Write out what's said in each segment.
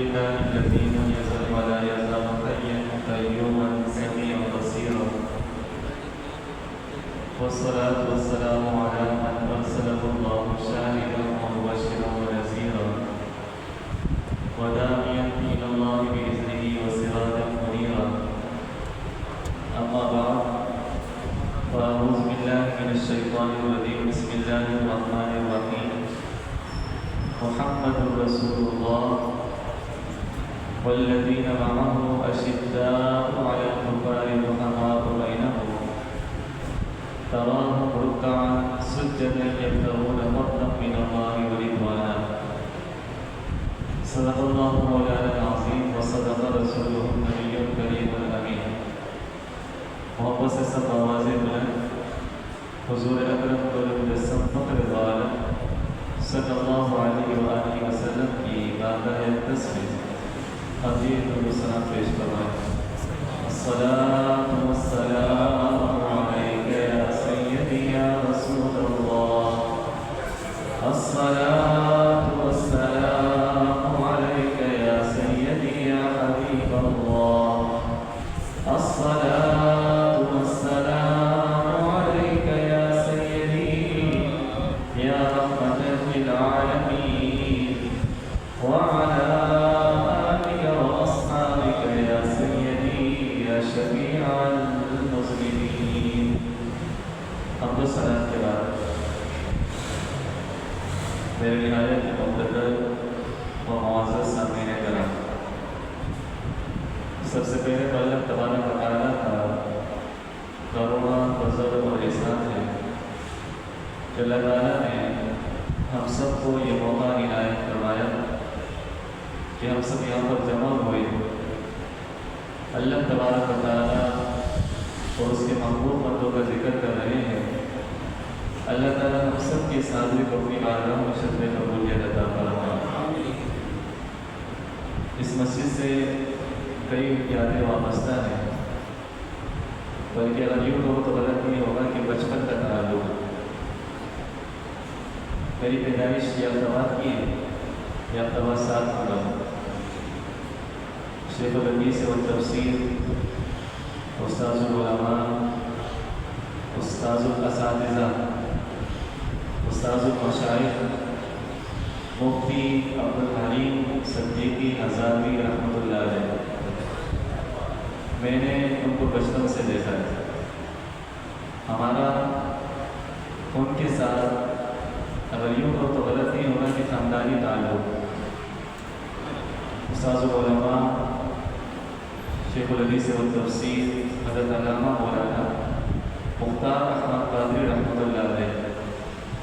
لله الذي لم يزل ولا يزال حيا قيوما سميعا بصيرا، والصلاة والسلام على من أرسله الله شاهدا ومبشرا ونذيرا وداعيا إلى الله بإذنه وسراجا منيرا. أما بعد، فأعوذ بالله من الشيطان الرجيم. بسم الله الرحمن الرحيم. محمد رسول الله والذين معه أشداء على الكفار رحماء بينهم تراهم ركعا سجدا يبتغون فضلا من الله ورضوانا. صدق الله مولانا العظيم وصدق رسوله النبي الكريم الأمين. محبت سے سب آوازیں بلند حضور اکرم مجسم فخر عالم صلی اللہ علیہ وآلہ وسلم کی بارگاہ اقدس میں حضرت السلام پیش فرمائیں. الصلاة والسلام علیک یا سیدی یا رسول اللہ. الصلاة والسلام علیک یا سیدی یا حبیب اللہ. الصلاة والسلام علیک یا سیدی یا رحمت للعالمین وعلى آلك وأصحابك يا سيدي يا شفيع المذنبين. حمد و سلام کے بعد میرے نہایت مقدر و معزز سامعین کرام، سب سے پہلے تو اللہ تبارک و تعالیٰ کا کروڑا فضل اور احسان ہے کہ اللہ تعالیٰ نے ہم سب کو یہ موقع عنایت کروایا کہ ہم سب یہاں پر جمع ہوئے اللہ تبارک و تعالیٰ اور اس کے محبوب بندوں کا ذکر کر رہے ہیں. اللہ تعالیٰ ہم سب کے حاضری کو اپنی بارگاہ میں شرف قبولیت عطا فرمائے. اس مسجد سے کئی یادیں وابستہ ہیں، بلکہ اگر یوں ہو تو غلط نہیں ہوگا کہ بچپن کا تعلق. میری پیدائش یابتباد کی ہے، یابتباد 7 ہوگا. شیخ الحدیث والتفسیر، استاذ العلماء، استاذ الاساتذہ، استاذ المشائخ مفتی عبدالحلیم صدیقی ہزاروی رحمۃ اللہ علیہ. میں نے ان کو بچپن سے دیکھا ہے. ہمارا ان کے ساتھ اگر یوں ہو تو غلط نہیں ہوگا کہ خاندانی تعلق. استاذ العلماء شیخ الحدیث والتفسیر حضرت علامہ مولانا مختار احمد قادری رحمۃ اللہ علیہ،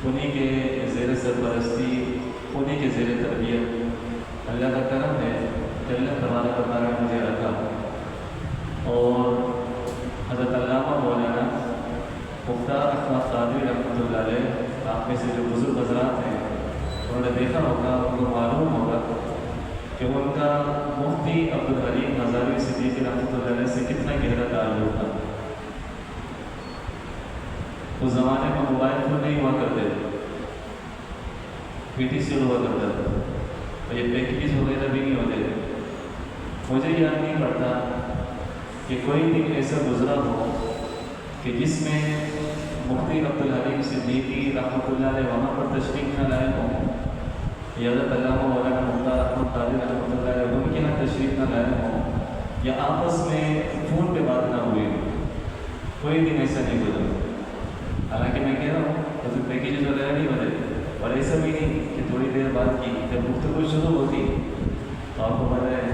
انہیں کے زیر سرپرستی، انہیں کے زیر تربیت اللہ کا کرم ہے کہ اللہ تبارک و تعالیٰ مجھے رکھا. اور حضرت علامہ مولانا مختار احمد قادری رحمۃ اللہ علیہ، آپ میں سے جو بزرگ حضرات ہیں انہوں نے دیکھا ہوگا، ان کو معلوم ہوگا کہ ان کا مفتی عبدالحلیم ہزاروی صدیقی رحمۃ اللہ علیہ سے کتنا گہرا تعلق تھا. اس زمانے میں موبائل فون نہیں ہوا کرتے تھے، PTC ہوا کرتا تھا، اور یہ پیکیج وغیرہ بھی نہیں ہوتے تھے. مجھے یاد نہیں پڑتا کہ کوئی دن ایسا گزرا ہو کہ جس میں مفتی عبدالحلیم صدیقی رحمۃ اللہ علیہ وہاں پر تشریف نہ لائے ہوں، یا حضرت علامہ مولانا مختار احمد قادری رحمۃ اللہ علیہ ان کے یہاں تشریف نہ لائے ہوں، یا آپس میں فون پہ بات نہ ہوئی ہو. کوئی دن ایسا نہیں گزرا. حالانکہ میں کہہ رہا ہوں تو پیکیجز وغیرہ نہیں بنے، اور ایسا بھی نہیں کہ تھوڑی دیر بعد کی جب گفتگو شروع ہوتی تو آپ کو پتہ ہے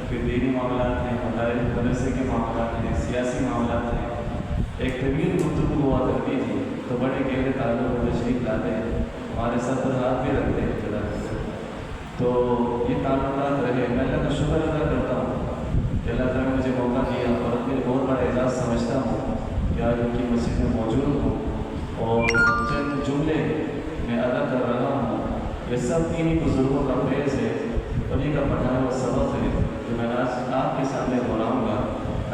کہ دینی معاملات ہیں، مدارس مدرسے کے معاملات ہیں، سیاسی معاملات ہیں. ایک طویل گفتگو ہوا کرتی تھی تو بڑے گہرے تعلق و تشریف لاتے ہیں، ہمارے سر پر ہاتھ بھی رکھتے ہیں. تو یہ تعلقات رہے. میں اللہ کا شکر ادا کرتا ہوں کہ اللہ تعالیٰ نے مجھے موقع دیا، اور اپنے بہت بڑا اعزاز سمجھتا ہوں کہ آج ان کی مسجد میں موجود ہوں اور چند جملے میں ادا کر رہا ہوں. یہ سب انہی بزرگوں کا فیض ہے، انہیں کا پڑھایا ہوا سبق ہے جو میں آج آپ کے سامنے بلاؤں گا.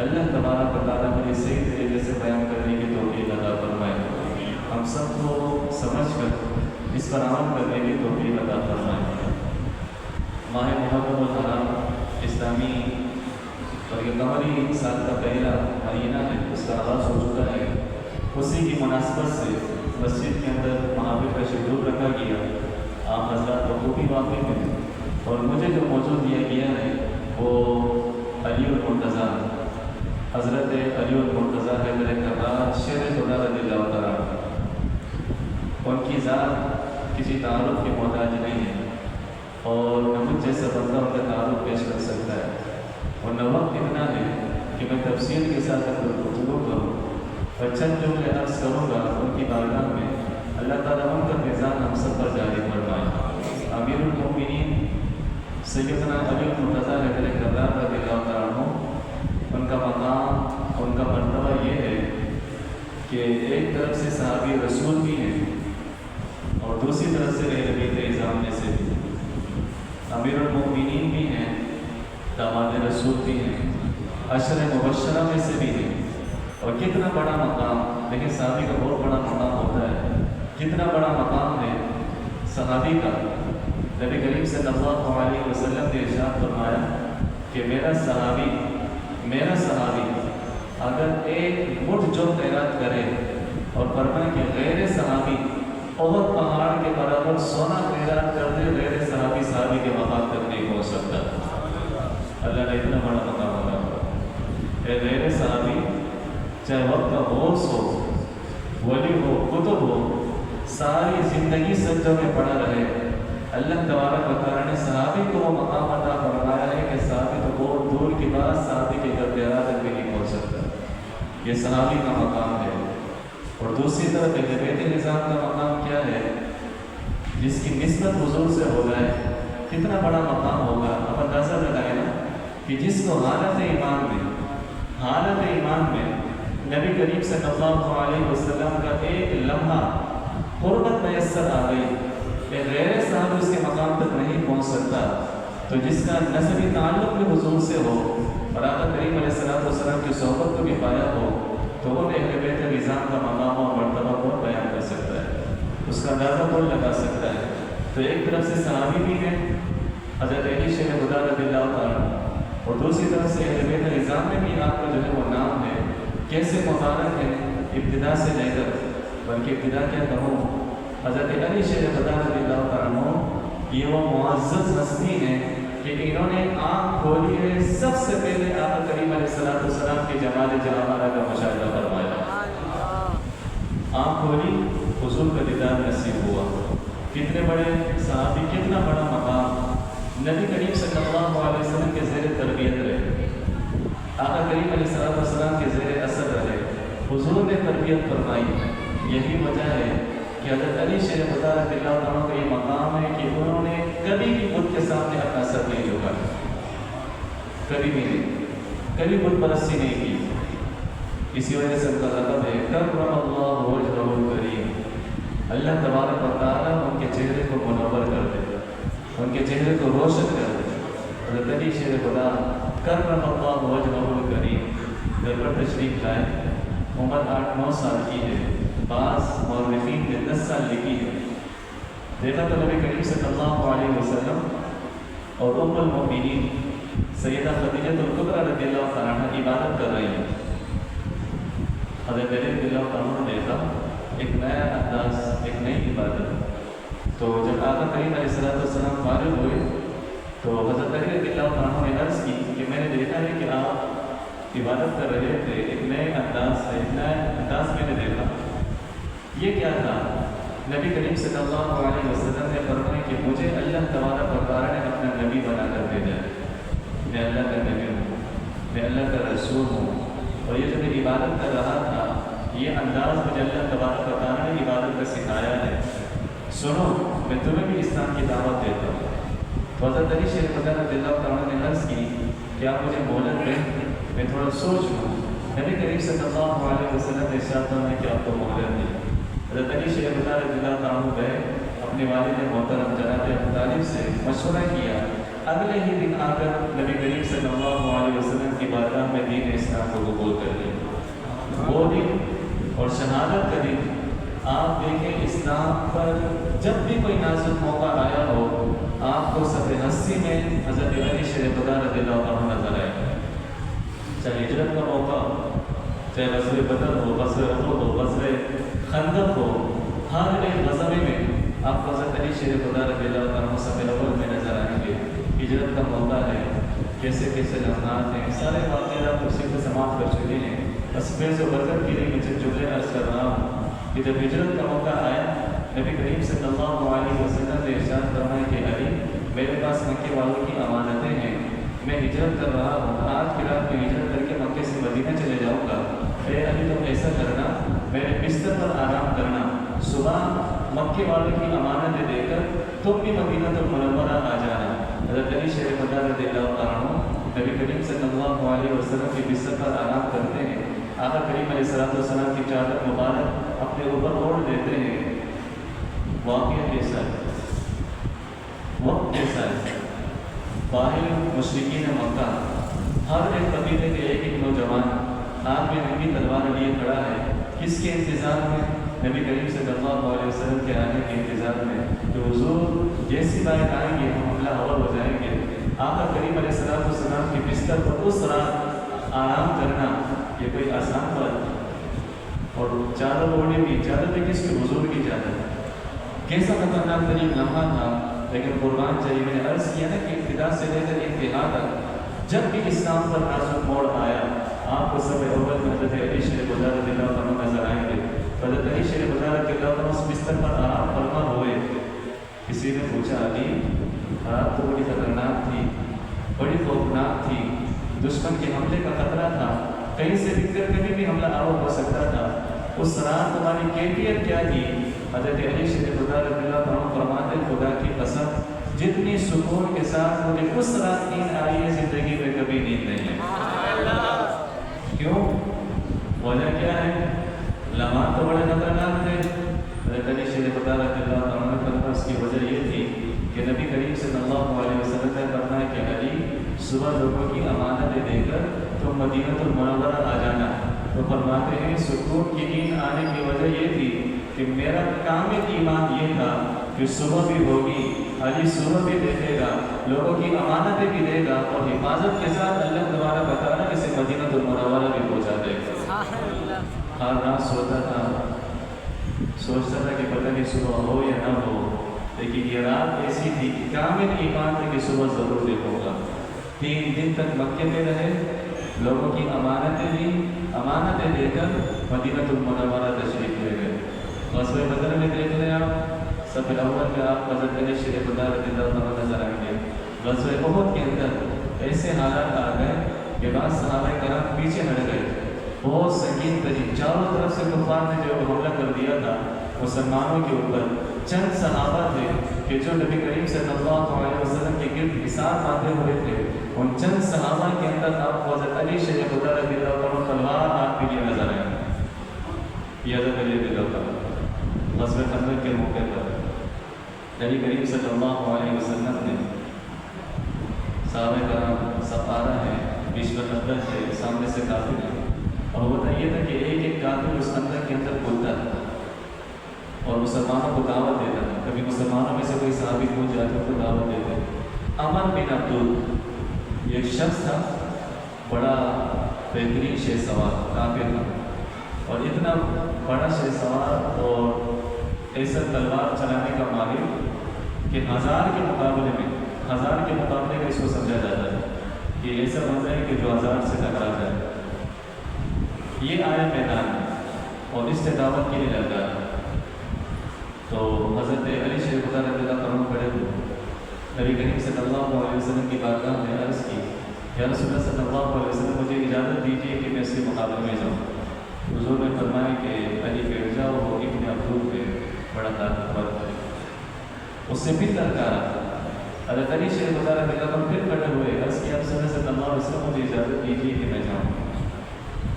اللہ تبارک و تعالیٰ مجھے صحیح طریقے سے بیان کرنے کی توفیق عطا فرمائے. ہم سب کو سمجھ کر اس پر عمل کرنے کی توفیق عطا فرمائے. ماہ محرم الحرام اسلامی اور یہ قمری سال کا پہلا مہینہ ہے، اس کا آغاز ہو چکا ہے۔ اسی کی مناسبت سے مسجد کے اندر محافل کا شیڈول رکھا گیا، آپ حضرات بخوبی واقف ہیں، اور مجھے جو موضوع دیا گیا ہے وہ علی المرتضیٰ حضرت علی المرتضیٰ حیدر کرار شیر خدا رضی اللہ تعالیٰ عنہ۔ ان کی ذات کسی تعارف کی محتاج نہیں ہے، اور نہ مجھ جیسا بندہ ان کا تعارف پیش کر سکتا ہے، اور نہ وقت اتنا ہے کہ میں تفصیل کے ساتھ اپنے گفتگو کروں، اور چند جو میں عرض کروں گا ان کی بارگاہ میں اللہ تعالیٰ ان کا فیضان ہم سب پر جاری فرمائے۔ امیر المؤمنین سیدنا علی المرتضیٰ حیدر کرار رضی اللہ تعالیٰ عنہ، ان کا مقام، ان کا مرتبہ یہ ہے کہ ایک طرف سے صحابی رسول بھی ہیں اور دوسری طرف سے اہل بیت اعظام میں سے بھی، امیر المؤمنین بھی ہیں، داماد رسول بھی ہیں، عشر مبشرہ میں سے بھی ہیں، اور کتنا بڑا مقام، لیکن صحابی کا بہت بڑا مقام ہوتا ہے، کتنا بڑا مقام ہے صحابی کا۔ نبی کریم صلی اللہ علیہ وسلم نے ارشاد فرمایا کہ میرا صحابی اگر ایک مٹھ جو خیرات کرے اور فرمائے کہ غیر صحابی اور پہاڑ کے برابر سونا خیرات کر دے، غیر صحابی کے مقام تک نہیں پہنچ سکتا۔ اللہ نے اتنا بڑا مقام عطا کیا۔ اے غیر صحابی، چاہے وقت کا غوث ہو، ولی ہو، کتب ہو، ساری زندگی سجدوں میں پڑا رہے، اللہ تبارک و تعالیٰ نے صحابی کو وہ مقام عطا فرمایا ہے کہ صحابی تو بہت دور کی بات صحابی کے گھر دیرا تک بھی نہیں پہنچ سکتا۔ یہ صحابی کا مقام ہے۔ اور دوسری طرف اہل بیت نظام کا مقام کیا ہے؟ جس کی نسبت حضور سے ہو جائے کتنا بڑا مقام ہوگا۔ اب اندازہ لگائے نا کہ جس کو حالت ایمان میں نبی کریم صلی اللہ علیہ وسلم کا ایک لمحہ قربت میسر آ گئی کہ غیر صاحب اس کے مقام تک نہیں پہنچ سکتا، تو جس کا نسبی تعلق بھی حضور سے ہو اور آقا کریم علیہ السلام کی صحبت کو بھی پایا ہو، تو وہ اہل بیت نظام کا مقام اور مرتبہ کو بیان کر سکتا ہے، اس کا اندازہ کون لگا سکتا ہے۔ تو ایک طرف سے صحابی بھی ہیں حضرت علی شیر خدا رضی اللہ تعالیٰ، اور دوسری طرف سے اہل بیت نظام میں بھی آپ کا جو ہے وہ نام ہے، کیسے مبارک ہے ابتدا سے لے کر، بلکہ ابتدا کیا کہوں، حضرت علی شیر خدا رضی اللہ تعالیٰ یہ وہ معزز ہستی ہیں کہ انہوں نے آنکھ کھولی ہے سب سے پہلے آقا کریم علیہ السلام کی جمال جلالہ کا مشاہدہ فرمایا، آنکھ کھولی، حضور کا دیدار نصیب ہوا۔ کتنے بڑے صحابی، کتنا بڑا مقام، نبی کریم صلی اللہ علیہ وسلم کے زیر تربیت رہے، آقا کریم علیہ السلام کے زیر اثر رہے، حضور نے تربیت فرمائی۔ یہی وجہ ہے کہ حضرت علی شیر خدا رضی اللہ عنہ کا یہ مقام ہے کہ انہوں نے کبھی بھی بت کے سامنے اپنا سر نہیں جھکا، کبھی بھی نہیں، کبھی بت پرستی نہیں کی۔ اسی وجہ سے ان کا لقب ہے کرم اللہ وجہہ الکریم، اللہ تبارک و تعالیٰ ان کے چہرے کو منور کر دے، ان کے چہرے کو روشن کر دے۔ حضرت علی شیر خدا کرم اللہ وجہہ الکریم گھر پر تشریف لائے، عمر 8-9 سال کی ہے، بعض مورخین نے 10 سال لکھی ہے۔ دیکھا تو نبی کریم صلی اللہ علیہ وسلم اور ام المؤمنین سیدہ خدیجہ الکبریٰ رضی اللہ عنہا عبادت کر رہی ہیں۔ حضرت علی رضی اللہ عنہ نے دیکھا ایک نیا انداز، ایک نئی عبادت، تو جب آقا کریم علیہ السلام فارغ ہوئے تو حضرت علی رضی اللہ عنہ نے عرض کی کہ میں نے دیکھا ہے کہ آپ عبادت کر رہے تھے، ایک نئے انداز سے، ایک نیا انداز میں نے دیکھا، یہ کیا تھا؟ نبی کریم صلی اللہ علیہ وسلم نے فرمایا کہ مجھے اللہ تبارک و تعالیٰ نے اپنا نبی بنا کر بھیجا ہے، میں اللہ کا نبی ہوں، میں اللہ کا رسول ہوں، اور یہ جو میں عبادت کر رہا تھا یہ انداز مجھے اللہ تبارک و تعالیٰ نے عبادت کا سکھایا ہے، سنو میں تمہیں بھی اسلام کی دعوت دیتا ہوں۔ تو حضرت علی شیر خدا رضی اللہ عنہ نے عرض کی کہ آپ مجھے مہلت دیں، میں تھوڑا سوچ لوں۔ نبی کریم صلی اللہ علیہ وسلم نے ارشاد فرمایا کہ آپ کو مہلت دی۔ حضرت علی شیر خدا رضی اللہ عنہ گئے، اپنے والد محترم جناب ابو طالب سے مشورہ کیا، اگلے ہی دن آ کر نبی کریم صلی اللہ علیہ وسلم کی بارگاہ میں دین اسلام کو قبول کر لیا۔ وہ دن اور شہادت کا دن آپ دیکھیں، اسلام پر جب بھی کوئی نازک موقع آیا ہو آپ کو صف ہستی میں حضرت علی شیر خدا رضی اللہ عنہ نظر آئے. چاہے ہجرت کا موقع ہو، چاہے غزوہ بدر ہو، غزوہ احد ہو، غزوہ خندق ہو، ہر ایک غزوے میں آپ کو حضرت علی شیر خدا رضی اللہ عنہ صف اول میں نظر آئیں گے. ہجرت کا موقع ہے، کیسے کیسے لمحات ہیں، سارے واقعات اسی کو سماعت کر چکے ہیں. بس میں جو برکت کے لیے مجھے جملے عرض کر رہا ہوں کہ جب ہجرت کا موقع آیا، نبی کریم صلی اللہ علیہ وسلم نے ارشاد فرمایا کہ علی میرے پاس مکے والوں کی امانتیں ہیں، میں ہجرت کر رہا ہوں، آج کی رات میں ہجرت کر کے مکے سے مدینہ چلے جاؤں گا. اے علی تم ایسا کرنا، میرے بستر پر آرام کرنا، صبح مکے والوں کی امانتیں دے کر تم بھی مدینہ المنورہ آ جانا. حضرت علی شیر خدا رضی اللہ عنہ نبی کریم صلی اللہ علیہ وسلم کے بستر پر آرام کرتے ہیں. آقا کریم علیہ السلام کی چادر مبارک اپنے اوپر اوڑھ دیتے ہیں. واقعہ کیسا ہے، وقت کیسا ہے. باہر مشرکین مکہ ہر ایک قبیلے کے ایک ایک نوجوان ہاتھ میں ننگی تلوار لیے کھڑا ہے. کس کے انتظار میں؟ نبی کریم صلی اللہ علیہ وسلم کے آنے کے انتظار میں کہ حضور جیسی بات آئیں گے ہم حملہ آور ہو جائیں گے. آقا کریم علیہ السلام کے بستر پر اس رات آرام کرنا یہ کوئی آسان بات ہے. اور چادر اوڑھی ہوئی، چادر بھی کس کے؟ حضور کی چادر. کیسا خطرناک ترین لمحہ تھا. لیکن قربان چاہیے، میں نے عرض کیا نا کہ ابتدا سے لے کر انتہا تک جب بھی اسلام پر نازک موڑ آیا، آپ کو سب اول میں حضرت علی شیر خدا رضی اللہ عنہ نظر آئیں گے. حضرت علی شیر خدا رضی اللہ عنہ اس بستر پر آرام فرما ہوئے. کسی نے پوچھا علی رات تو بڑی خطرناک تھی، بڑی خوفناک تھی، دشمن کے حملے کا خطرہ تھا، کہیں سے بھی کبھی بھی حملہ آور ہو سکتا تھا. اس رات تمہاری کیفیت کیا تھی؟ حضرت علی شیر خدا رضی اللہ عنہ فرماتے خدا کی قسم جتنی سکون کے ساتھ مجھے اس رات نیند آئی ہے زندگی میں کبھی نیند نہیں ہے. کیوں؟ وجہ کیا ہے؟ لمحات تو بڑے خطرناک تھے. حضرت علی شیر خدا رضی اللہ عنہ فرمایا اس کی وجہ یہ تھی کہ نبی کریم صلی اللہ علیہ وسلم نے فرمایا کہ علی صبح لوگوں کی امانتیں دے کر تم مدینہ المنورہ آ جانا. تو فرماتے ہیں سکون کی نیند آنے کی وجہ یہ تھی کہ میرا کامل ایمان یہ تھا کہ صبح بھی ہوگی، علی صبح بھی دیکھے گا، لوگوں کی امانتیں بھی دے گا، اور حفاظت کے ساتھ اللہ تمہارا بتانا اسے مدینہ المنورہ بھی پہنچا دے گا. ہر رات سوتا تھا، سوچتا تھا کہ پتہ نہیں صبح ہو یا نہ ہو، لیکن یہ رات ایسی تھی کہ کامل ایمان تھا کہ صبح ضرور دیکھوں گا. 3 دن تک مکے میں رہے، لوگوں کی امانتیں دی، امانتیں دے کر مدینہ المنورہ تشریف لے گئے. غزوہ بدر میں دیکھ لیں آپ، صف اول میں آپ حضرت علی شیر خدا رضی اللہ عنہ نظر آئیں گے. غزوہ احد کے اندر ایسے حالات آ گئے کہ بعض صحابہ کرام پیچھے ہٹ گئے. بہت سنگین ترین چاروں طرف سے کفار نے جو حملہ کر دیا تھا مسلمانوں کے اوپر. چند صحابہ تھے کہ جو نبی کریم صلی اللہ علیہ وسلم کے گرد حصار باندھے ہوئے تھے. ان چند صحابہ کے اندر آپ حضرت علی شیر خدا رضی اللہ عنہ تلوار ہاتھ میں لیے نظر آئیں گے. یہ حضرت علی رضی اللہ عنہ غزوہ خندق کے موقع پر نبی کریم صلی اللہ علیہ وسلم نے صحابہ کرام سب آ رہے ہیں، بیچ میں خندق ہے، سامنے سے کافر ہیں، اور ہوتا یہ تھا کہ ایک ایک کافر اس خندق کے اندر کھلتا تھا اور مسلمانوں کو دعوت دیتا تھا. کبھی مسلمانوں میں سے کوئی صحابی کھول جاتے ان کو دعوت دیتے. عمر بن عبد یہ شخص تھا، بڑا بہترین شہ سوار کافر تھا، اور اتنا بڑا شہ سوار اور ایسا تلوار چلانے کا مالک کہ 1000 کے مقابلے میں اس کو سمجھا جاتا ہے کہ ایسا بنتا ہے کہ جو 1000 سے ٹکرا جائے. یہ آیا میدان اور اس سے دعوت کے لیے لگا. تو حضرت علی شیر خدا رضی اللہ عنہ کھڑے ہوئے، نبی کریم صلی اللہ علیہ وسلم کی بارگاہ میں عرض کی یا رسول اللہ صلی اللہ علیہ وسلم مجھے اجازت دیجیے کہ میں اس کے مقابلے میں جاؤں. حضور نے فرمایا کہ علی بیٹھ جاؤ، وہ ابن عبدود ہے، بڑا طاقتور ہے. اس سے پھر للکارا. حضرت علی شیر خدا رضی اللہ عنہ پھر کھڑے ہوئے، عرض کیا رسول اللہ صلی اللہ علیہ وسلم مجھے اجازت دیجیے کہ میں جاؤں.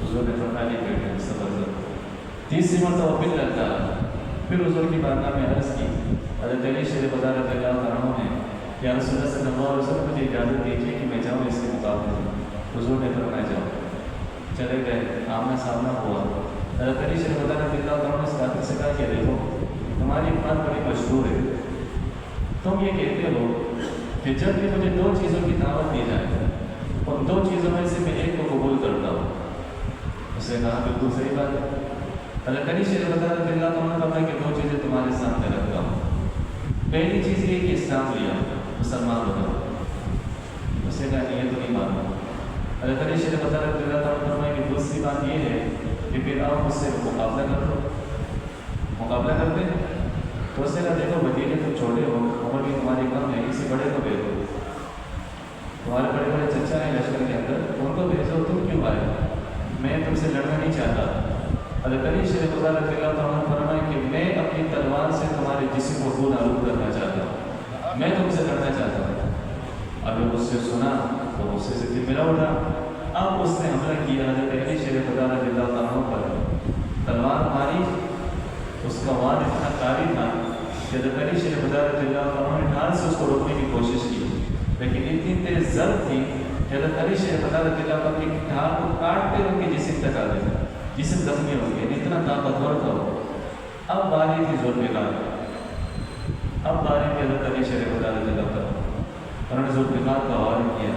حضور نے فرمایا علی بیٹھ جاؤ، صبر. تیسری مرتبہ پھر للکارا. پھر حضور کی بارگاہ میں عرض کی حضرت علی شیر خدا رضی اللہ عنہ نے یا رسول اللہ صلی اللہ علیہ وسلم مجھے اجازت دیجیے کہ میں جاؤں اس کے مقابلے میں. حضور نے فرمایا جاؤ. چلے گئے، آمنا سامنا ہوا. حضرت علی شیر خدا رضی اللہ عنہ نے اس کافر سے کہا کہ دیکھو تمہاری بات بڑی مشہور ہے، تم یہ کہتے ہو کہ جب بھی مجھے دو چیزوں کی دعوت دی جائے اور دو چیزوں میں سے میں ایک کو قبول کرتا ہوں۔ اس نے کہا بالکل صحیح بات ہے۔ حضرت علی شیر رضی اللہ عنہ فرمایا کہ دو چیزیں تمہارے سامنے رکھتا ہوں، پہلی چیز یہ کہ اسلام لیا، مسلمان ہو جاؤ۔ اس نے کہا یہ تو نہیں مانتا۔ حضرت علی شیر رضی اللہ عنہ فرمایا کہ دوسری بات یہ ہے کہ پھر آپ اس سے مقابلہ کر دو۔ مقابلہ کرتے ہیں تو اس نے کہا دیکھو بھتیجے تم چھوٹے ہو، عمر بھی تمہاری کم ہے، کسی بڑے کو بھیجو، تمہارے بڑے بڑے چچا ہیں لشکر کے اندر، ان کو بھیجو، تم کیوں آئے؟ میں تم سے لڑنا نہیں چاہتا۔ حضرت علی شیر رضی اللہ عنہ فرمایا کہ میں اپنی تلوار سے تمہارے جسم کو خون آلود کرنا چاہتا ہوں، میں تم سے لڑنا چاہتا ہوں۔ اب جب اس سے سنا تو اس سے ضد ملا اٹھا، اب اس نے حملہ کیا حضرت علی شیر رضی اللہ عنہ پر، تلوار ماری، اس کا وار اتنا قاری تھا کہ حضرت علی شیر رضی اللہ عنہ نے ڈھال سے اس کو روکنے کی کوشش کی، لیکن اتنی تیز ضرب تھی کہ حضرت علی شیر رضی اللہ عنہ کی ڈھال کو کاٹتے ان کے جسم تک آ گئی، جسم زخمی ہو گیا، اتنا طاقتور تھا وہ۔ اب باری تھی ذوالفقار، اب باری تھی حضرت علی شیر رضی اللہ عنہ، انہوں نے ذوالفقار کا وار کیا،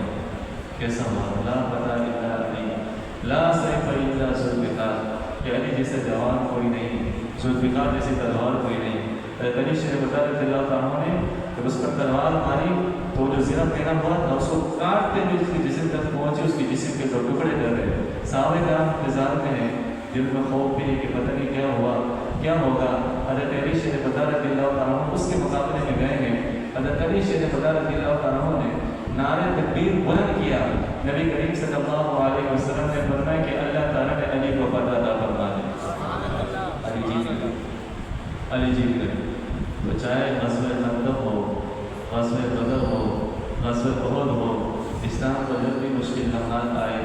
کیسا وار؟ لا پتہ الا علی، لا سیف الا ذوالفقار، کہ علی جیسے جوان کوئی نہیں، ذوالفقار جیسی تلوار کوئی نہیں۔ حضرت علی شیر رضی اللہ عنہ نے جب اس پر تلوار ماری تو جو زیرہ پینا ہوا تھا اس کو کاٹتے ہوئے اس کے جسم تک پہنچے، اس کے جسم کے دو ٹکڑے کر رہے۔ صحابہ کرام انتظار میں ہیں، دل میں خوف بھی ہے کہ پتہ نہیں کیا ہوا، کیا ہوگا۔ حضرت علی شیر رضی اللہ عنہ اس کے مقابلے میں گئے ہیں۔ حضرت علی شیر رضی اللہ عنہ نے نعرہ تکبیر بلند کیا، نبی کریم صلی اللہ علیہ وسلم نے فرمایا کہ اللہ تعالیٰ نے علی کو فتح عطا فرما دی، علی جیت گئے، علی جیت گئے۔ تو چاہے غزوہ خندق ہو، غزوہ بدر ہو، غزوہ احد ہو، اسلام کو جب بھی مشکل لمحات آئے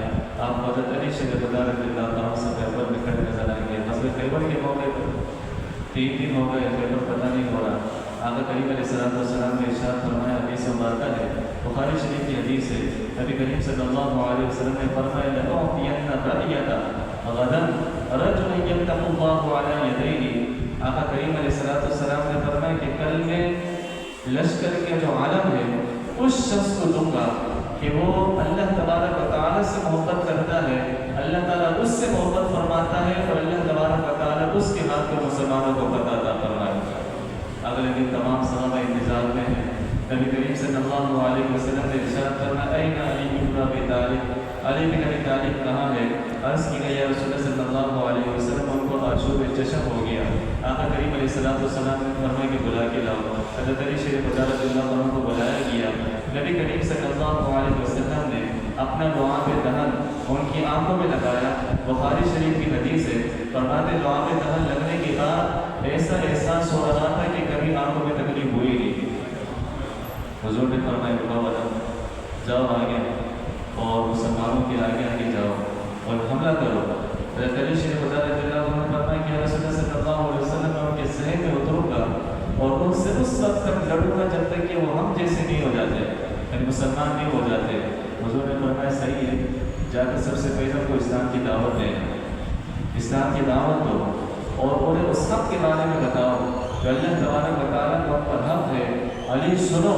آپ حضرت علی شیر رضی اللہ عنہ سے خیبر میں کھڑے نظر آئیں گے۔ غزوہ خیبر کے موقع پر 3 دن ہو گئے، خیبر پتہ نہیں ہو رہا۔ آقا کریم علیہ السلام نے ارشاد فرمایا، حدیث مبارکہ ہے، بخاری شریف کی حدیث ہے، نبی کریم صلی اللہ علیہ وسلم نے فرمایا لَأُعْطِيَنَّ الرَّأْيَةَ غَدًا رَجُلًا يَفْتَحُ اللَّهُ عَلَىٰ يَدَيْهِ۔ آقا کریم علیہ السلام نے فرمایا کہ کل میں لشکر کے جو عالم ہے اس شخص کو دوں گا کہ وہ اللہ تبارک و تعالیٰ سے محبت کرتا ہے، اللہ تعالیٰ اس سے محبت فرماتا ہے اور اللہ تبارک و تعالیٰ اس کے ہاتھ کو مسلمانوں کو فتح عطا فرمائے گا۔ اگلے دن تمام صحابہ انتظار میں ہیں، نبی کریم صلی اللہ علیہ وسلم نے ارشاد فرمایا اين علی بن ابی طالب، علی بن ابی طالب کہاں ہے؟ عرض کی گئی یا رسول اللہ صلی اللہ علیہ وسلم، ان کو آشوب چشم ہو گیا۔ آقا کریم علیہ السلام نے فرمایا کہ بلا کے لاؤ۔ حضرت علی شیر رضی اللہ عنہ کو بلایا گیا، نبی کریم صلی اللہ علیہ وسلم نے اپنا لعاب دہن ان کی آنکھوں میں لگایا۔ بخاری شریف کی حدیث ہے، فرماتے لعاب دہن لگنے کے بعد ایسا احساس ہو رہا تھا کہ کبھی آنکھوں میں تکلیف ہوئی نہیں۔ حضور نے فرمایا رکا والا جاؤ آگے اور مسلمانوں کے آگے آگے جاؤ اور حملہ کرو۔ حضرت علی شیر رضی اللہ عنہ نے فرمایا کہ رسول اللہ صلی اللہ علیہ وسلم میں ان کے ذہن میں اتروں گا اور ان سے اس وقت تک لڑوں گا جب تک کہ وہ ہم جیسے نہیں ہو جاتے، یعنی مسلمان نہیں ہو جاتے۔ حضور نے فرمایا صحیح ہے، جا کر سب سے پہلے کو اسلام کی دعوت دیں، اسلام کی دعوت دو اور انہیں اس حق کے بارے میں بتاؤ کہ اللہ تبارک و تعالیٰ کا پر حق ہے۔ علی سنو،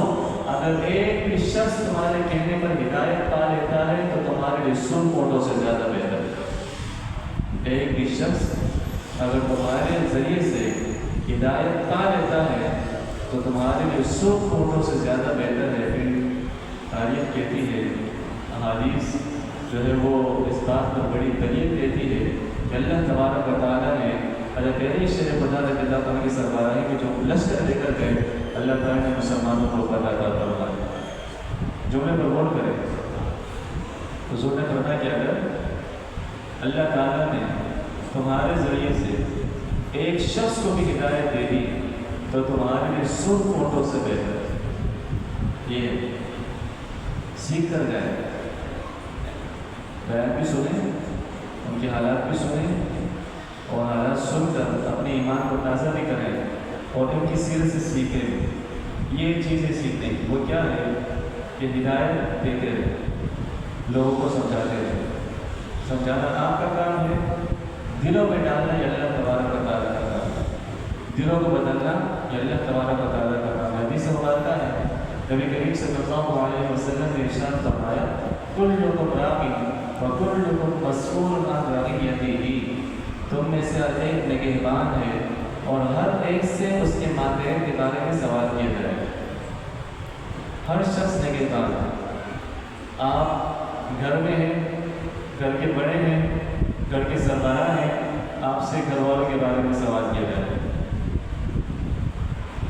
اگر ایک بھی شخص تمہارے کہنے پر ہدایت پا لیتا ہے تو تمہارے لیے 100 اونٹوں سے زیادہ بہتر ہے۔ ایک بھی شخص اگر تمہارے ذریعے سے ہدایت پا لیتا ہے تو تمہارے لیے 100 اونٹوں سے زیادہ بہتر ہے۔ پھر تاریخ کہتی ہے، احادیث جو ہے وہ اس بات پر بڑی دلیل دیتی ہے کہ اللہ تبارک و تعالیٰ نے حضرت علی شیر رضی اللہ عنہ کی سربراہی میں جو لشکر لے کر گئے، اللہ تعالیٰ نے مسلمانوں کو فتح عطا فرمایا۔ جملے پر غور کریں، حضور نے فرمایا کہ اگر اللہ تعالیٰ نے تمہارے ذریعے سے ایک شخص کو بھی ہدایت دے دی تو تمہارے لیے 100 اونٹوں سے بہتر۔ یہ سیکھ کر جائیں، بیان بھی سنیں، ان کے حالات بھی سنیں اور حالات سن کر اپنے ایمان کو تازہ بھی کریں اور ان کی سیرت سے سیکھیں۔ یہ چیزیں سیکھنے کی وہ کیا ہے کہ ہدایت دیتے رہے، لوگوں کو سمجھاتے رہے۔ سمجھانا آپ کا کام ہے، دلوں میں ڈالنا یہ اللہ تبارک و تعالیٰ کا کام ہے، دلوں کو بدلنا یہ اللہ تبارک و تعالیٰ کا کام ہے۔ حدیث مبارکہ ہے نبی کریم صلی اللہ علیہ وسلم نے ارشاد فرمایا کلکم راعٍ وکلکم مسئول عن رعیتہ، تم میں سے ہر ایک نگہبان ہے اور ہر ایک سے اس کے ماتحت کے بارے میں سوال کیا جائے گا۔ ہر شخص نگہبان ہے۔ آپ گھر میں ہیں، گھر کے بڑے ہیں، گھر کے سربراہ ہیں، آپ سے گھر والوں کے بارے میں سوال کیا جائے گا۔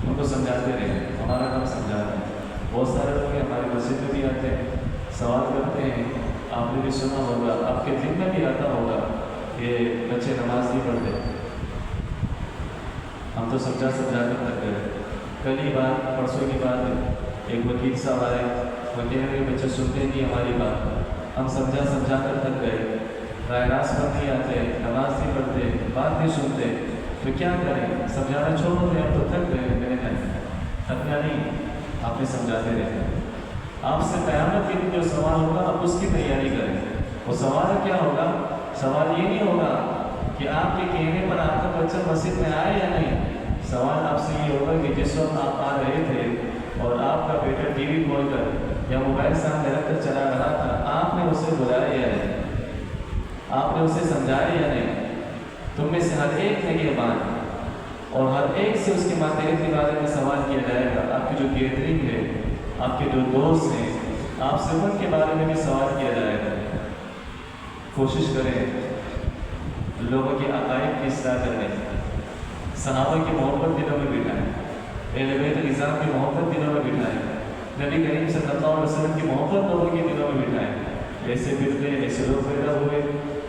ان کو سمجھاتے رہے، ہمارا کام سمجھانا ہے۔ بہت سارے لوگ ہماری مسجد میں بھی آتے ہیں، سوال کرتے ہیں، آپ نے بھی سنا ہوگا، آپ کے دل میں بھی آتا ہوگا کہ بچے نماز نہیں پڑھتے۔ ہم تو سمجھا کر تک گئے۔ کل ہی بات، پرسوں کی بات ہے، ایک وکیل صاحب آئے، وہ کہہ رہے بچے سنتے نہیں ہماری بات۔ ہم سمجھا کر تک گئے، رائے راست پر نہیں آتے، نماز نہیں پڑھتے، بات نہیں سنتے، تو کیا کریں؟ سمجھانا چھوڑ دیں، ہم تو تھک گئے۔ میں نے کہا تھکنا نہیں، آپ نے سمجھاتے رہے۔ آپ سے قیامت کے دن جو سوال ہوگا آپ اس کی تیاری کریں۔ وہ سوال کیا ہوگا؟ سوال یہ نہیں ہوگا کہ آپ کے کہنے پر آپ کا بچہ مسجد میں آئے یا نہیں۔ سوال آپ سے یہ ہوگا کہ جس وقت آپ آ رہے تھے اور آپ کا بیٹا ٹی وی کھول کر یا موبائل سامنے رکھ کر چلا رہا تھا، آپ نے اسے بلایا یا نہیں؟ آپ نے اسے سمجھایا یا نہیں؟ تم میں سے ہر ایک نگہبان اور ہر ایک سے اس کے ماتحت کے بارے میں سوال کیا جائے گا۔ آپ کی جو گیدرنگ ہے، آپ کے جو دوست ہیں، آپ سے ان کے بارے میں بھی سوال کیا جائے گا۔ کوشش کریں لوگوں کے عقائد کی اصلاح کرنے، صحابہ کی محبت دلوں میں بٹھائیں، اہل بیت نظام کی محبت دلوں میں بٹھائیں، نبی کریم صلی اللہ علیہ وسلم کی محبت لوگوں کے دلوں میں بٹھائیں۔ ایسے فرقے، ایسے لوگ پیدا ہوئے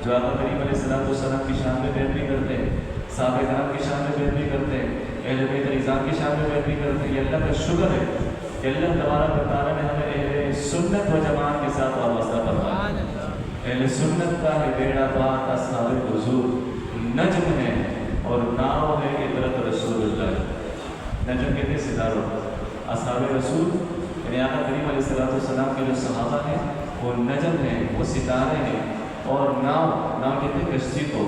جو آقا کریم علیہ السلام کی شان میں پیروی کرتے ہیں، صحابہ کرام کی شان میں پیروی کرتے ہیں، اہل بیت نظام کی شان میں پیروی کرتے ہیں۔ یہ اللہ کا شکر ہے کہ اللہ تبارک و تعالیٰ نے ہمیں اہل سنت و جماعت کے ساتھ وابستہ فرمایا۔ اہل سنت کا ہے بیڑا پاک اصحاب حضور، نجم ہے اور ناؤ ہے عبرت رسول اللہ۔ نجم کہتے ہیں ستاروں، اصحاب رسول یعنی آقا کریم علیہ السلام کے جو صحابہ ہیں وہ نجم ہیں، وہ ستارے ہیں، اور ناؤ کہتے ہیں کشتی کو،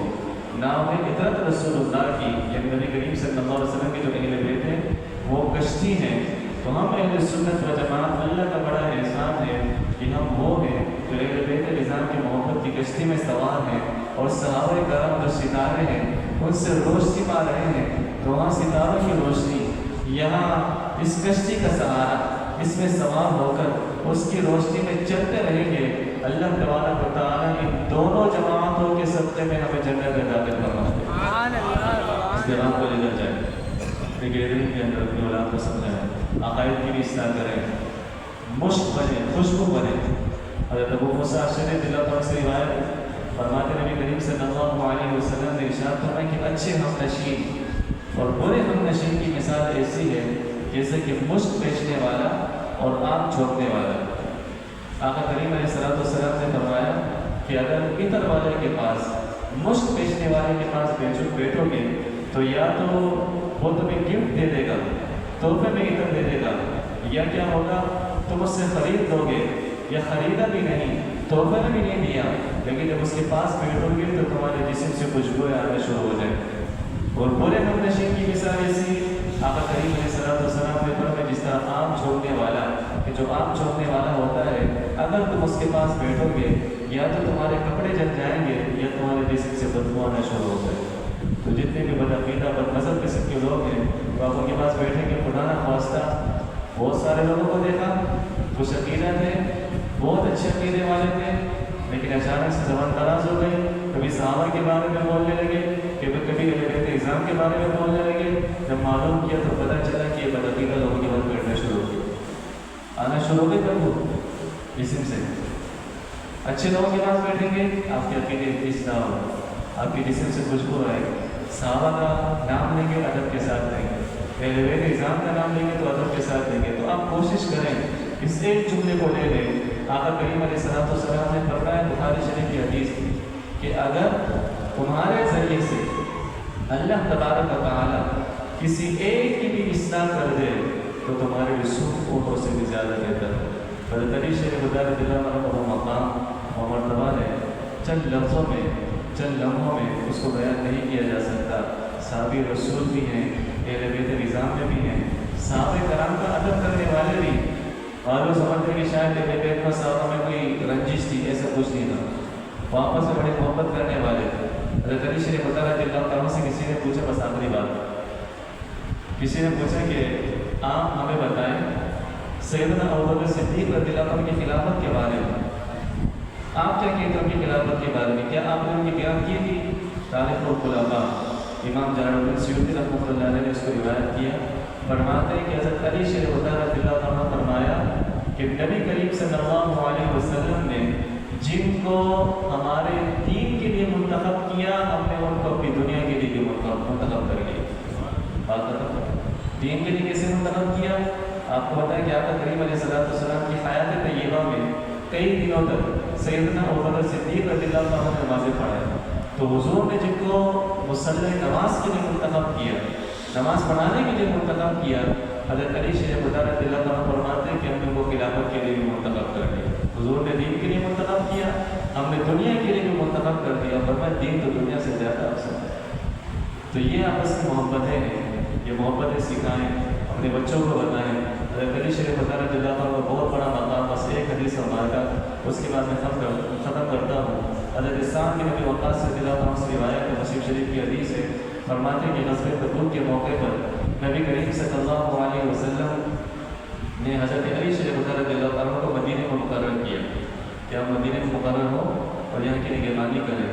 ناؤ ہے عبرت رسول اللہ کی، یعنی نبی کریم صلی اللہ علیہ وسلم کے جو اہل بیت ہیں وہ کشتی ہیں۔ تو ہم اہل سنت و جماعت، اللہ کا بڑا احسان ہے کہ ہم وہ ہیں جو اہل بیت نظام کی محبت کی کشتی میں سوار ہیں، اور صحابہ کرام جو ستارے ہیں ان سے روشنی پا رہے ہیں۔ تو وہاں ستاروں کی روشنی، یہاں اس کشتی کا سہارا، اس میں سوار ہو کر اس کی روشنی میں چلتے رہیں گے۔ اللہ تبارک و تعالیٰ ان دونوں جماعتوں کے صدقے میں ہمیں جنت میں داخل فرمائے۔ اس جواب کو لے کر جائیں، گیدرنگ کے اندر اپنی اولاد کو سمجھائیں، عقائد کی بھی اصلاح کریں، مشق بنے، خوشبو بنے۔ حضرت ابو موسیٰ اشعری رضی اللہ عنہ سے روایت فرماتے نبی کریم صلی اللہ علیہ وسلم نے ارشاد فرمایا کہ اچھے ہم نشین اور برے ہم نشین کی مثال ایسی ہے جیسے کہ مشق بیچنے والا اور آگ جھونکنے والا۔ آقا کریم علیہ السلام نے فرمایا کہ اگر عطر والے کے پاس، مشق بیچنے والے کے پاس بیٹھو گے تو یا تو وہ تمہیں گفٹ دے دے گا، تحفے میں عطر دے دے گا، یا کیا ہوگا تم اس سے خرید لو گے، یا خریدا بھی نہیں، تحفے میں بھی نہیں دیا، لیکن جب اس کے پاس بیٹھو گے تو تمہارے جسم سے خوشبوئیں آنا شروع ہو جائیں۔ اور برے ہم نشین کی مثال ایسی آقا کریم علیہ السلام نے فرمایا جس طرح آم جھونکنے والا، کہ جو آم جھونکنے والا ہوتا ہے اگر تم اس کے پاس بیٹھو گے یا تو تمہارے کپڑے جل جائیں گے یا تمہارے جسم سے بدبو آنا شروع ہو جائے۔ تو جتنے بھی بدعقیدہ بد مذہب قسم کے لوگ ہیں وہ آپ ان کے پاس بیٹھیں گے، خدا نہ خواستہ بہت سارے لوگوں کو دیکھا کچھ عقیدہ تھے، بہت اچھے عقیدے والے تھے، لیکن اچانک سے زبان دراز ہو گئی، کبھی صحابہ کے بارے میں بولنے لگے، کبھی بیت نظام کے بارے میں بولنے لگے۔ جب معلوم کیا تو پتہ چلا کہ یہ بدعقیدہ لوگوں کے بات بیٹھنا شروع ہو گئے، آنا شروع ہو گئے۔ کب وہ جسم سے اچھے لوگوں کے پاس بیٹھیں گے آپ کے عقیدے کی اصلاح ہوگا، آپ کے جسم سے خوشبو آئے گی۔ صحابہ کا نام لیں گے ادب کے ساتھ لیں گے، اہل بیت نظام کا نام لیں گے تو ادب کے ساتھ لیں گے۔ تو آپ کوشش کریں اس ایک جملے کو لے لیں۔ آقا کریم علیہ السلام نے فرمایا بخاری شریف کی حدیث کہ اگر تمہارے ذریعے سے اللہ تبارک و تعالیٰ کسی ایک کی بھی اصلاح کر دے تو تمہارے رسول اونٹوں سے بھی زیادہ بہتر ہے۔ حضرت علی شیخ خدا رضی اللہ عنہ کا وہ مقام اور مرتبہ ہے، چند لفظوں میں، چند لمحوں میں اس کو بیان نہیں کیا جا سکتا۔ صحابی رسول بھی ہیں، اہل بیت نظام میں بھی ہیں، صحابہ کرام کا ادب کرنے والے بھی، اور وہ سمجھتے کہ شاید میرے بیٹا صاحبہ میں کوئی رنجش تھی، ایسا کچھ نہیں تھا، وہ آپس میں بڑی محبت کرنے والے تھے۔ حضرت علی شریف رضی اللہ عنہ سے کسی نے پوچھا، بس آخری بات، کسی نے پوچھا کہ آپ ہمیں بتائیں سیدنا ابوبکر صدیق رضی اللہ عنہ کی خلافت کے بارے میں، آپ کیا کہتے ہیں ان کی خلافت کے بارے میں، کیا آپ نے ان کی بیان کی تھی؟ تاریخ الخلفاء امام جلال الدین سیوطی رحمۃ اللہ علیہ نے اس کو روایت کیا، فرماتے ہیں کہ حضرت علی شریف رضی اللہ عنہ فرمایا کہ نبی کریم صلی اللہ علیہ وسلم نے جن کو ہمارے دین کے لیے منتخب کیا، ہم نے ان کو اپنی دنیا کے لیے بھی منتخب کر لیا۔ دین کے لیے کیسے منتخب کیا؟ آپ کو پتہ ہے کہ آپ کریم علیہ السلام کی حیات طیبہ میں کئی دنوں تک سیدنا ابوبکر صدیق رضی اللہ عنہ نے نمازیں پڑھائی، تو حضور نے جن کو مصلی نماز کے لیے منتخب کیا، نماز پڑھانے کے لیے منتخب کیا، حضرت علی شریف رضی اللہ عنہ فرماتے ہیں کہ ہم نے وہ خلافت کے لیے بھی منتخب کر دیا۔ حضور نے دین کے لیے منتخب کیا، ہم نے دنیا کے لیے بھی منتخب کر دیا، فرمایا دین تو دنیا سے زیادہ افضل ہے۔ تو یہ آپس کی محبتیں ہیں، یہ محبتیں سکھائیں، اپنے بچوں کو بتائیں۔ حضرت علی شریف رضی اللہ عنہ کا بہت بڑا مقام، بس ایک حدیث مبارکہ اس کے بعد میں ختم کرتا ہوں۔ حضرت سعد بن ابی وقاص رضی اللہ عنہ سے روایت ہے، مسلم شریف کی حدیث ہے، فرماتے ہیں کہ غزوہ تبوک کے موقع پر نبی کریم صلی اللہ علیہ وسلم نے حضرت علی شریف رضی اللہ عنہ کو مدینے کو مقرر کیا کہ آپ مدینے میں مقرر ہو اور یہاں کی نگہبانی کریں۔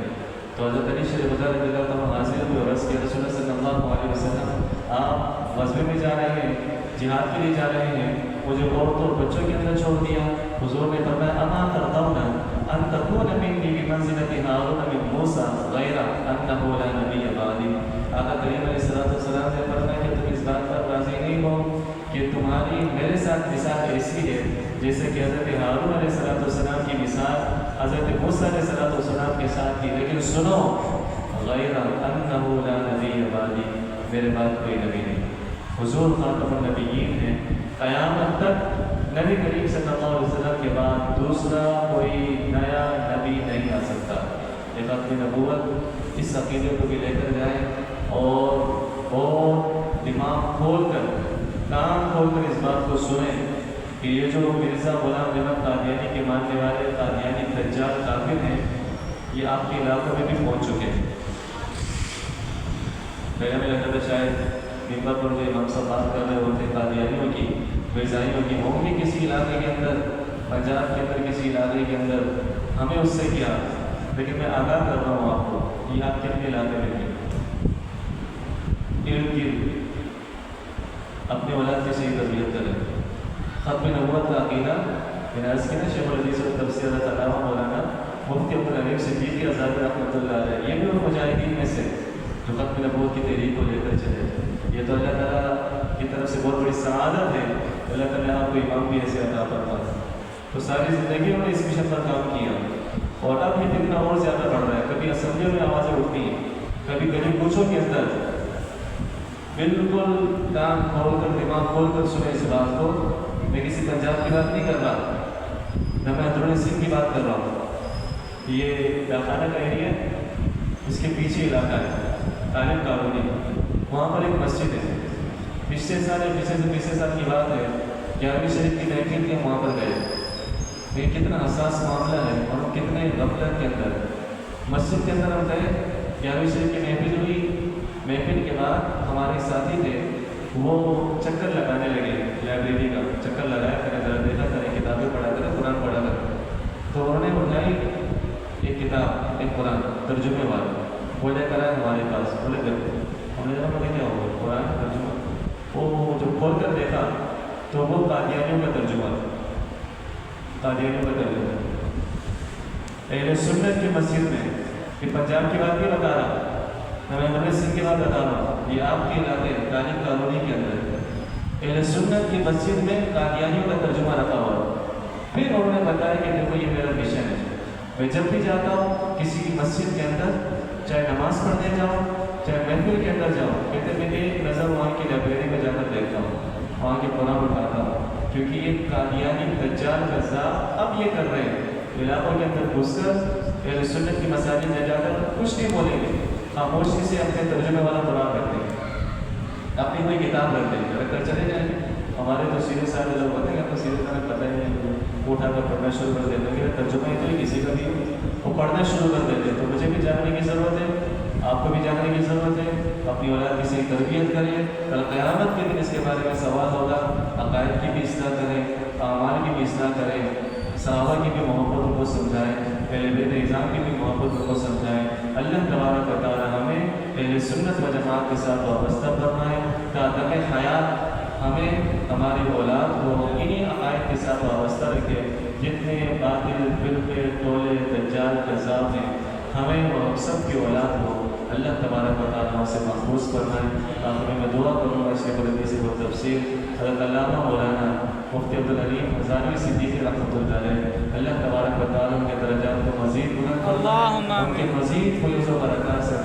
تو حضرت علی شریف رضی اللہ عنہ حاضر ہوئے اور عرض کیا، رسول اللہ صلی اللہ علیہ وسلم آپ غزوے میں جا رہے ہیں، جہاد کے لیے جا رہے ہیں، مجھے عورتوں اور بچوں کے اندر چھوڑ دیا۔ حضور نے فرمایا، اما ترضون ان تكون مني بمنزلة هارون من موسى غير انه لا نبي بعدي۔ آقا کریم علیہ السلام نے فرمایا کہ تم اس بات پر راضی نہیں ہو کہ تمہاری میرے ساتھ مثال ایسی ہے جیسے کہ حضرت ہارون علیہ السلام کی مثال حضرت موسیٰ علیہ السلام کے ساتھ تھی، لیکن سنو غیر انه لا نبی بعدی، میرے بعد کوئی نبی نہیں۔ حضور خاتم النبیین ہیں، قیامت تک نبی کریم صلی اللہ علیہ وسلم کے بعد دوسرا کوئی نیا نبی نہیں آ سکتا۔ ایک اپنی نبوت اس عقیدے کو بھی لے کر جائیں اور دماغ کھول کر، کان کھول کر اس بات کو سنیں کہ یہ جو مرزا غلام احمد قادیانی کے ماننے والے قادیانی دجال کافر ہیں، یہ آپ کے علاقوں میں بھی پہنچ چکے ہیں۔ پہلے میں لگتا تھا شاید ممبر پر جو امام صاحب بات کر رہے ہوتے قادیانیوں کی، مرزائیوں کی، ہوں گے کسی علاقے کے اندر، پنجاب کے اندر کسی علاقے کے اندر، ہمیں اس سے کیا، لیکن میں آگاہ کر رہا ہوں آپ کو، یہ آپ کے اپنے علاقے میں بھی ارد گرد اپنے اولاد کی صحیح تربیت کریں۔ ختم نبوت کا عقیدہ میں نے عرض کیا نا، شیخ الحدیث والتفسیر حضرت علامہ مولانا مفتی عبدالحلیم صدیقی آزاد رحمۃ اللہ علیہ، یہ بھی ان مجاہدین میں سے جو ختم نبوت کی تحریک کو لے کر چلے۔ یہ تو اللہ تعالیٰ کی طرف سے بہت بڑی سعادت ہے، اللہ تعالیٰ آپ کو امام بھی ایسے عطا فرمائے۔ تو ساری زندگی انہوں نے اس مشن پر کام کیا، اور اب یہ فتنہ اور زیادہ بڑھ رہا ہے۔ کبھی اسمبلیوں میں آوازیں اٹھتی ہیں، کبھی گلی کوچوں کے اندر۔ بالکل کان کھول کر، دماغ کھول کر سنیں اس بات کو۔ میں کسی پنجاب کی بات نہیں کر رہا، نہ میں اندرونی سندھ کی بات کر رہا ہوں۔ یہ ڈاکخانہ کا ایریا، اس کے پیچھے علاقہ ہے طالب کالونی، وہاں پر ایک مسجد ہے۔ پچھلے سال کی بات ہے، 11ویں شریف کی محفل کے وہاں پر گئے۔ یہ کتنا حساس معاملہ ہے اور ہم کتنے غفلت کے اندر، مسجد کے اندر ہم گئے، 11ویں شریف کی محفل ہوئی۔ محفل کے بعد ہمارے ساتھی تھے، وہ چکر لگانے لگے، لائبریری کا چکر لگایا کریں، ذرا دیکھا کریں، کتابیں پڑھا کریں، قرآن پڑھا کریں۔ تو انہوں نے اٹھائی ایک کتاب، ایک قرآن ترجمے والا، وہ لے کر آئے ہمارے پاس، بولے دیکھو۔ ہم نے کہا مجھے کیا ہوا، قرآن ترجمہ؟ وہ جب کھول کر دیکھا تو وہ قادیانیوں کا ترجمہ تھا، قادیانیوں کا ترجمہ۔ اہل سنت کی مسجد میں، یہ پنجاب کی بات نہیں بتا رہا، میں اندرونی سندھ کی بات بتا رہا ہوں، یہ آپ کے علاقے طالب کالونی کے اندر اہل سنت کی مسجد میں قادیانیوں کا ترجمہ رکھا ہوا ہے۔ پھر انہوں نے بتایا کہ دیکھو یہ میرا مشن ہے، میں جب بھی جاتا ہوں کسی کی مسجد کے اندر، چاہے نماز پڑھنے جاؤں چاہے محفل کے اندر جاؤں، کہتے میں ایک نظر وہاں کی لائبریری میں جا کر دیکھتا ہوں، وہاں کے قرآن اٹھاتا ہوں، کیونکہ یہ قادیانی دجال کذاب اب یہ کر رہے ہیں، علاقوں کے اندر گھس کر اہل سنت کی مساجد میں جا کر کچھ نہیں بولیں گے، خاموشی سے اپنے ترجمے والا قرآن رکھتے ہیں، اپنی کوئی کتاب رکھ دیں گے، رکھ کر چلے جائیں گے۔ ہمارے تو سیدھے سادے لوگ ہوتے ہیں، تو سیدھے سادے پتہ ہی نہیں، اٹھا کر پڑھنا شروع کر دیتے ہیں، ترجمہ ہی کسی کا بھی وہ پڑھنا شروع کر دیتے ہیں۔ تو مجھے بھی جاننے کی ضرورت ہے، آپ کو بھی جاننے کی ضرورت ہے، اپنی اولاد کی صحیح تربیت کریں، کل قیامت کے دن اس کے بارے میں سوال ہوگا، عقائد کی بھی اصلاح کریں، اعمال کی بھی اصلاح کریں، صحابہ کی بھی محبتوں کو سمجھائیں، اہل بیت اعظام کی بھی محبتوں کو سمجھائیں۔ اللہ تبارک و تعالی ہمیں اہل سنت و جماعت کے ساتھ وابستہ فرمائے، تاکہ حیات ہمیں ہماری اولاد کو انہی عقائد کے ساتھ وابستہ رکھے۔ جتنے باطل فرقے ٹولے دجال کذاب ہیں، ہمیں اور سب کی اولاد کو اللہ تبارک و تعالیٰ سے محفوظ فرمائے۔ آخر میں دعا کروں گا اس کے بلندی سے وہ تفسیر حضرت علامہ مولانا مفتی عبدالعلیم ہزاروی صدیقی رحمۃ اللہ علیہ، اللہ تبارک و تعالیٰ کے درجات کو مزید بلند فرمائے، ان کے مزید فیض و برکات سے